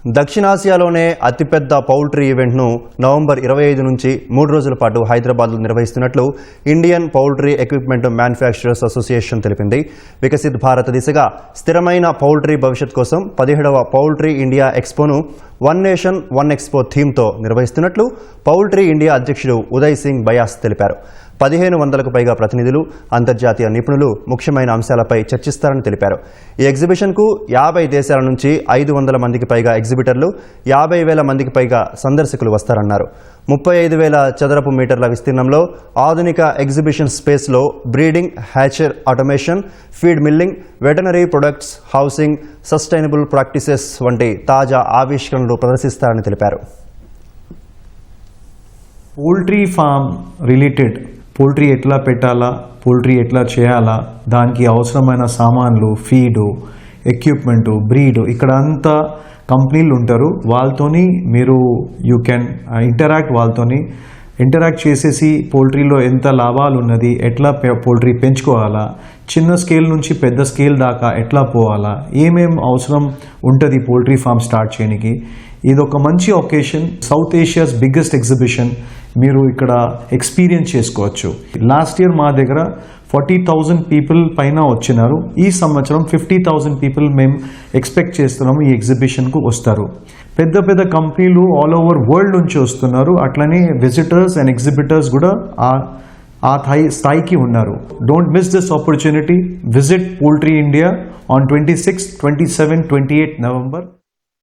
దక్షిణాసియాలోనే అతిపెద్ద poultry ఈవెంట్ను November 25 నుంచి 3 రోజుల పాటు హైదరాబాద్లో నిర్వహిస్తున్నట్లు Indian poultry equipment manufacturers association తెలిపింది. వికసిత్ భారత్ దిశగా స్థిరమైన పౌల్ట్రీ భవిష్యత్ కోసం 17వ పౌల్ట్రీ ఇండియా ఎక్స్పోను వన్ నేషన్ వన్ ఎక్స్పో థీమ్తో నిర్వహిస్తున్నట్లు పౌల్ట్రీ ఇండియా అధ్యక్షుడు ఉదయ్ సింగ్ బయాస్ తెలిపారు. 1500కు పైగా ప్రతినిధులు, అంతర్జాతీయ నిపుణులు ముఖ్యమైన అంశాలపై చర్చిస్తారని తెలిపారు. ఈ ఎగ్జిబిషన్కు 50 దేశాల నుంచి 500 మందికి పైగా ఎగ్జిబిటర్లు, 50,000 మందికి పైగా సందర్శకులు వస్తారన్నారు. 35,000 చదరపు మీటర్ల విస్తీర్ణంలో ఆధునిక ఎగ్జిబిషన్ స్పేస్లో breeding, hatcher automation, feed milling, veterinary products, housing, sustainable practices వంటి తాజా ఆవిష్కరణలు ప్రదర్శిస్తారని తెలిపారు. పోల్ట్రీ ఫామ్ రిలేటెడ్ పోల్ట్రీ ఎట్లా పెట్టాలా, పోల్ట్రీ ఎట్లా చేయాలా, దానికి అవసరమైన సామాన్లు, ఫీడు, ఎక్విప్మెంటు, బ్రీడ్, ఇక్కడ అంతా కంపెనీలు ఉంటారు. వాళ్ళతోని మీరు యూ కెన్ వాళ్ళతోని ఇంటరాక్ట్ చేసేసి పోల్ట్రీలో ఎంత లాభాలు ఉన్నది, ఎట్లా పోల్ట్రీ పెంచుకోవాలా, చిన్న స్కేల్ నుంచి పెద్ద స్కేల్ దాకా ఎట్లా పోవాలా, ఏమేం అవసరం ఉంటుంది పోల్ట్రీ ఫామ్ స్టార్ట్ చేయడానికి. ఇది ఒక మంచి occasion, south Asia's biggest exhibition. మీరు ఇక్కడ ఎక్స్పీరియన్స్ చేసుకోవచ్చు. లాస్ట్ ఇయర్ మా దగ్గర 40,000 పీపుల్ పైన వచ్చినారు. ఈ సంవత్సరం 50,000 పీపుల్ మేము ఎక్స్పెక్ట్ చేస్తున్నాము ఈ ఎగ్జిబిషన్కు వస్తారు. పెద్ద పెద్ద కంపెనీలు ఆల్ ఓవర్ వరల్డ్ నుంచి వస్తున్నారు. అట్లనే విజిటర్స్ అండ్ ఎగ్జిబిటర్స్ కూడా ఆ స్థాయికి ఉన్నారు. Don't miss this opportunity. Visit poultry India on 26, 27, 28 November.